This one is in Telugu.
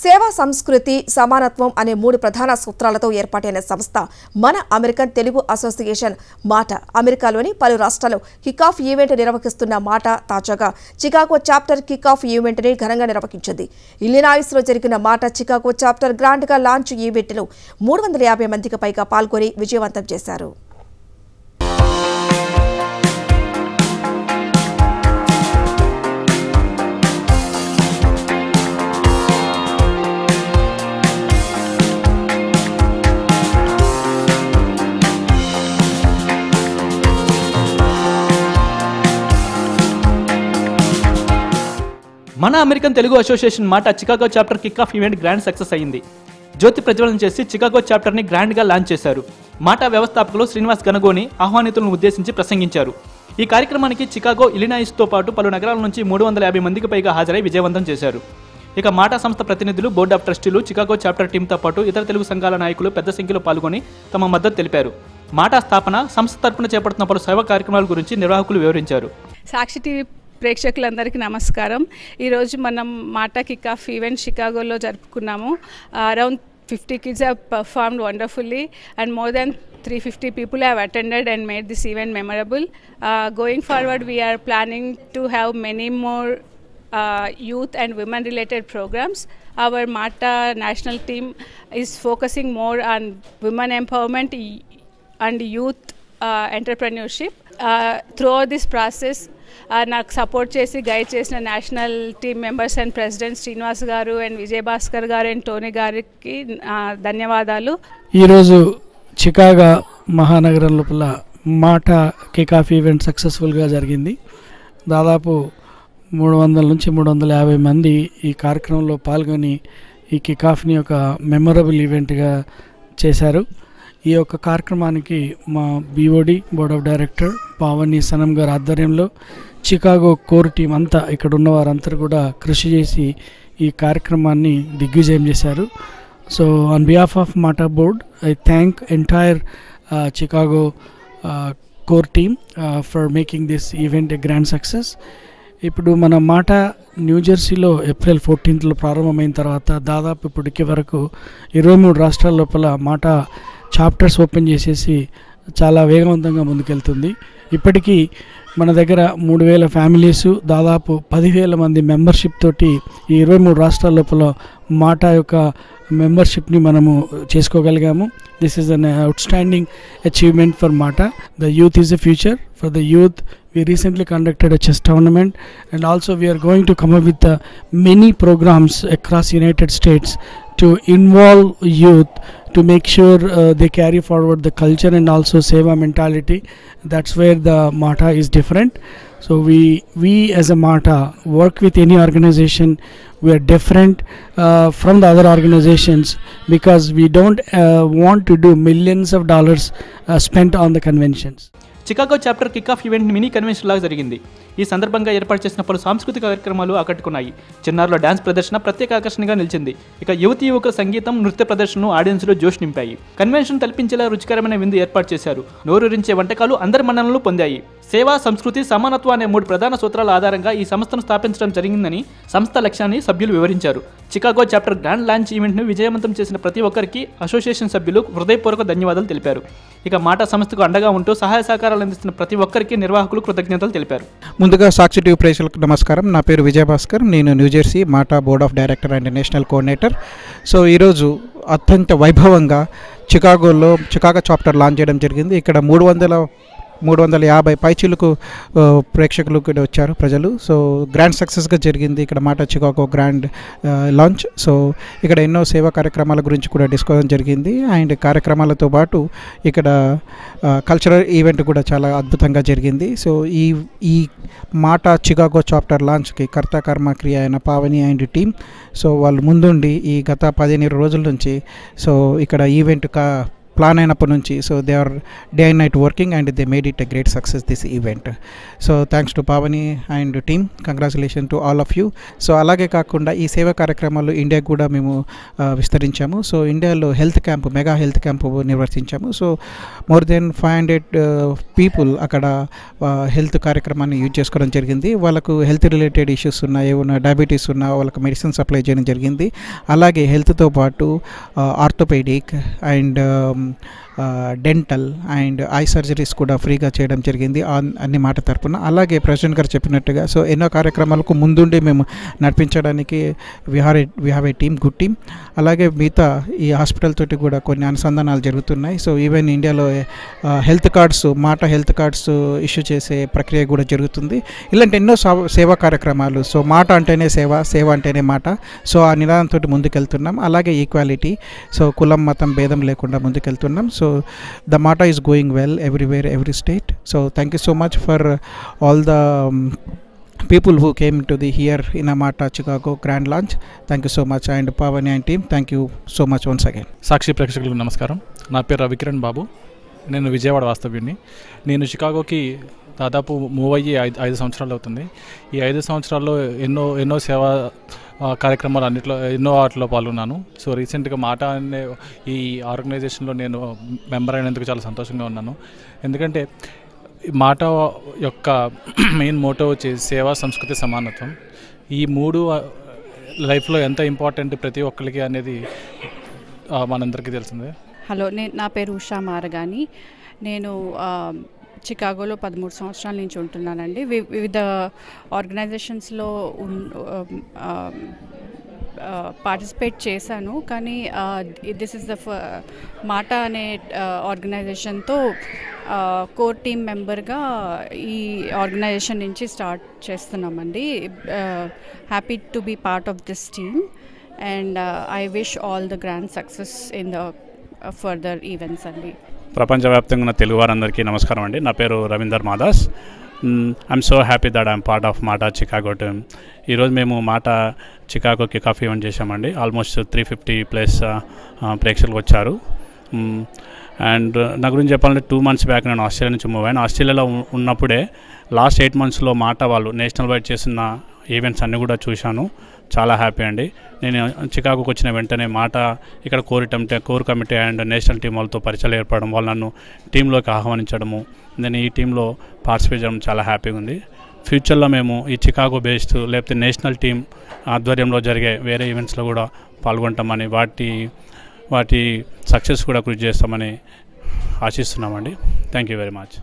సేవా సంస్కృతి సమానత్వం అనే 3 ప్రధాన సూత్రాలతో ఏర్పాటైన సంస్థ మన అమెరికన్ తెలుగు అసోసియేషన్ మాట అమెరికాలోని పలు రాష్ట్రాల్లో కిక్ ఆఫ్ ఈవెంట్ నిర్వహిస్తున్న మాట తాజాగా Chicago chapter kick off event ని ఘనంగా నిర్వహించింది. ఇల్లినాయిస్ లో జరిగిన మాట చికాగో చాప్టర్ గ్రాండ్ గా లాంచ్ ఈవెంట్ లో 350 మందికి పైగా పాల్గొని విజయవంతం చేశారు. మన అమెరికన్ తెలుగు అసోసియేషన్ మాట Chicago chapter kick off event grand success అయింది. జ్యోతి ప్రజ్వలన చేసి చికాగో చాప్టర్ని గ్రాండ్గా లాంచ్ చేశారు. మాట వ్యవస్థాపకులు శ్రీనివాస్ గనగోని ఆహ్వానితులను ఉద్దేశించి ప్రసంగించారు. ఈ కార్యక్రమానికి చికాగో, ఇలినాయిస్తో పాటు పలు నగరాల నుంచి 350 మందికి పైగా హాజరై విజయవంతం చేశారు. ఇక మాట సంస్థ ప్రతినిధులు, బోర్డ్ ఆఫ్ ట్రస్టీలు, చికాగో చాప్టర్ టీంతో పాటు ఇతర తెలుగు సంఘాల నాయకులు పెద్ద సంఖ్యలో పాల్గొని తమ మద్దతు తెలిపారు. మాట స్థాపన, సంస్థ తరపున చేపడుతున్న పలు సేవా కార్యక్రమాల గురించి నిర్వాహకులు వివరించారు. సాక్షి టీవీ ప్రేక్షకులందరికీ నమస్కారం. ఈరోజు మనం మాట కిక్ ఆఫ్ ఈవెంట్ షికాగోలో జరుపుకున్నాము. Around 50 kids have performed wonderfully and more than 350 people have attended and made this event memorable. Going forward, we are planning to have many more youth and women related programs. Our Mata national team is focusing more on women empowerment and youth entrepreneurship. Throughout this process, నాకు సపోర్ట్ చేసి గైడ్ చేసిన national team members and president Srinivas గారు అండ్ విజయ్ భాస్కర్ గారు అండ్ టోనీ గారికి ధన్యవాదాలు. ఈరోజు చికాగో మహానగరం లోపల మాట కిక్ ఆఫ్ ఈవెంట్ సక్సెస్ఫుల్గా జరిగింది. దాదాపు 300 నుంచి 350 మంది ఈ కార్యక్రమంలో పాల్గొని ఈ కిక్ ఆఫ్ని ఒక మెమొరబుల్ ఈవెంట్గా చేశారు. ఈ యొక్క కార్యక్రమానికి మా BOD board of director Pavani Sanam గారి ఆధ్వర్యంలో చికాగో కోర్ టీం అంతా ఇక్కడ ఉన్న వారందరూ కూడా కృషి చేసి ఈ కార్యక్రమాన్ని దిగ్విజయం చేశారు. సో ఆన్ బిహాఫ్ ఆఫ్ మాటా board I thank entire Chicago core team for making this event a grand success. ఇప్పుడు మన మాట న్యూజెర్సీలో ఏప్రిల్ 14th ప్రారంభమైన తర్వాత దాదాపు ఇప్పటికి వరకు 23 రాష్ట్రాల లోపల మాట చాప్టర్స్ ఓపెన్ చేసేసి చాలా వేగవంతంగా ముందుకెళ్తుంది. ఇప్పటికీ మన దగ్గర 3000 ఫ్యామిలీస్, దాదాపు 10,000 మంది మెంబర్షిప్ తోటి ఈ 23 రాష్ట్రాల లోపల మాట యొక్క మెంబర్షిప్ని మనము చేసుకోగలిగాము. This is an outstanding achievement for Mata. The youth is the future. For the youth, we recently conducted a chess tournament, and also we are going to come up with many programs across United States to involve youth to make sure they carry forward the culture and also seva mentality. That's where the Mata is different. So we as a Mata work with any organization. We are different from the other organizations because we don't want to do millions of dollars spent on the conventions. Chicago chapter kick off event mini convention లాగా జరిగింది. ఈ సందర్భంగా ఏర్పాటు చేసిన పలు సాంస్కృతిక కార్యక్రమాలు ఆకట్టుకున్నాయి. చిన్నారుల డాన్స్ ప్రదర్శన ప్రత్యేక ఆకర్షణగా నిలిచింది. ఇక యువతీ యువకుల సంగీతం, నృత్య ప్రదర్శనలు ఆడియన్స్లో జోష్ నింపాయి. కన్వెన్షన్ తలపించేలా రుచికరమైన విందు ఏర్పాటు చేశారు. నోరూరించే వంటకాలు అందరి మన్ననలు పొందాయి. సేవా, సంస్కృతి, సమానత్వం అనే 3 ప్రధాన సూత్రాల ఆధారంగా ఈ సంస్థను స్థాపించడం జరిగిందని సంస్థ లక్ష్యాన్ని సభ్యులు వివరించారు. చికాగో చాప్టర్ గ్రాండ్ లాంచ్ ఈవెంట్ను విజయవంతం చేసిన ప్రతి ఒక్కరికి అసోసియేషన్ సభ్యులు హృదయపూర్వక ధన్యవాదాలు తెలిపారు. ఇక మాట సంస్థకు అండగా ఉంటూ సహాయ సహకారాలు అందిస్తున్న ప్రతి ఒక్కరికి నిర్వాహకులు కృతజ్ఞతలు తెలిపారు. ముందుగా సాక్షి టీవీ ప్రేక్షకులకు నమస్కారం. నా పేరు విజయ్ భాస్కర్. నేను న్యూజెర్సీ మాటా board of director and national coordinator. So ఈరోజు అత్యంత వైభవంగా చికాగోలో చికాగో చాప్టర్ లాంచ్ చేయడం జరిగింది. ఇక్కడ 350 పైచీలకు ప్రేక్షకులు కూడా వచ్చారు ప్రజలు. సో గ్రాండ్ సక్సెస్గా జరిగింది ఇక్కడ మాట చికాగో గ్రాండ్ లాంచ్. సో ఇక్కడ ఎన్నో సేవా కార్యక్రమాల గురించి కూడా డిస్కషన్ జరిగింది. అండ్ కార్యక్రమాలతో పాటు ఇక్కడ కల్చరల్ ఈవెంట్ కూడా చాలా అద్భుతంగా జరిగింది. సో ఈ మాట చికాగో చాప్టర్ లాంచ్కి కర్త కర్మ క్రియ అయిన పావని అండ్ టీమ్ సో వాళ్ళు ముందుండి ఈ గత 15 రోజుల నుంచి సో ఇక్కడ ఈవెంట్ ప్లాన్ అయినప్పటి నుంచి so they are day and night working and they made it a great success this event. So thanks to Pavani and team, congratulation to all of you. So అలాగే కాకుండా ఈ సేవా కార్యక్రమాలు ఇండియాకు కూడా మేము విస్తరించాము. సో ఇండియాలో health camp, mega health camp నిర్వర్తించాము. సో మోర్ దెన్ 500 పీపుల్ అక్కడ హెల్త్ కార్యక్రమాన్ని యూజ్ చేసుకోవడం జరిగింది. వాళ్ళకు హెల్త్ రిలేటెడ్ ఇష్యూస్ ఉన్నా, ఏమన్నా డయాబెటీస్ ఉన్నా వాళ్ళకి మెడిసిన్ సప్లై చేయడం జరిగింది. అలాగే హెల్త్తో పాటు orthopedic and dental and eye surgeries కూడా ఫ్రీగా చేయడం జరిగింది అన్ని మాట తరపున. అలాగే ప్రెసిడెంట్ గారు చెప్పినట్టుగా సో ఎన్నో కార్యక్రమాలకు ముందుండి మేము నడిపించడానికి we have a team, good team. అలాగే మిగతా ఈ హాస్పిటల్ తోటి కూడా కొన్ని అనుసంధానాలు జరుగుతున్నాయి. సో ఈవెన్ ఇండియాలో health cards, MATA health cards issue చేసే ప్రక్రియ కూడా జరుగుతుంది. ఇలాంటి ఎన్నో సేవా కార్యక్రమాలు. సో మాట అంటేనే సేవ, సేవ అంటేనే మాట. సో ఆ నినాదంతో ముందుకెళ్తున్నాం. అలాగే ఈక్వాలిటీ, సో కులం మతం భేదం లేకుండా ముందుకెళ్తున్నాం. So the Mata is going well everywhere, every state. So thank you so much for all the people who came to the here in Mata Chicago grand launch. Thank you so much, and Pavani and team, thank you so much once again. సాక్షి ప్రేక్షకులకు నమస్కారం. నా పేరు రవికిరణ్ బాబు. నేను విజయవాడ వాస్తవ్యుడిని. నేను షికాగోకి దాదాపు మూవ్ అయ్యి 5 సంవత్సరాలు అవుతుంది. ఈ 5 సంవత్సరాల్లో ఎన్నో సేవా కార్యక్రమాలు ఎన్నో వాటిలో పాల్గొన్నాను. సో రీసెంట్గా మాట అనే ఈ ఆర్గనైజేషన్లో నేను మెంబర్ అయినందుకు చాలా సంతోషంగా ఉన్నాను. ఎందుకంటే మాట యొక్క మెయిన్ మోటో వచ్చేసి సేవ, సంస్కృతి, సమానత్వం. ఈ 3 లైఫ్లో ఎంత ఇంపార్టెంట్ ప్రతి ఒక్కరికి అనేది మనందరికీ తెలిసిందే. హలో, నా పేరు ఉషా మారగాని. నేను చికాగోలో 13 సంవత్సరాల నుంచి ఉంటున్నానండి. వివిధ ఆర్గనైజేషన్స్లో పార్టిసిపేట్ చేశాను. కానీ దిస్ ఇస్ ద మాట అనే ఆర్గనైజేషన్తో కోర్ టీమ్ మెంబర్గా ఈ ఆర్గనైజేషన్ నుంచి స్టార్ట్ చేస్తున్నామండి. Happy to be part of this team and I wish all the grand success in the further events అండి. ప్రపంచవ్యాప్తంగా ఉన్న తెలుగు వారందరికీ నమస్కారం అండి. నా పేరు Ravinder Madas. I'm so happy that I'm part of MATA Chicago team. ఈరోజు మేము మాట చికాగో కికాఫ్ ఈవెంట్ చేశామండి. ఆల్మోస్ట్ 350+ ప్రేక్షకులు వచ్చారు. అండ్ నా గురించి చెప్పాలంటే 2 months బ్యాక్ నేను ఆస్ట్రేలియా నుంచి మూవ్ అయ్యాను. ఆస్ట్రేలియాలో ఉన్నప్పుడే లాస్ట్ 8 monthsలో మాట వాళ్ళు నేషనల్ వైడ్ చేసిన ఈవెంట్స్ అన్నీ కూడా చూశాను. చాలా హ్యాపీ అండి. నేను చికాగోకి వచ్చిన వెంటనే మాట ఇక్కడ core committee and national team వాళ్ళతో పరిచయాలు ఏర్పడడం, వాళ్ళు నన్ను టీంలోకి ఆహ్వానించడము, నేను ఈ టీంలో పార్టిసిపేట్ చేయడం చాలా హ్యాపీగా ఉంది. ఫ్యూచర్లో మేము ఈ చికాగో బేస్డ్ లేకపోతే నేషనల్ టీం ఆధ్వర్యంలో జరిగే వేరే ఈవెంట్స్లో కూడా పాల్గొంటామని, వాటి సక్సెస్ కూడా కృషి చేస్తామని ఆశిస్తున్నామండి. Thank you very much.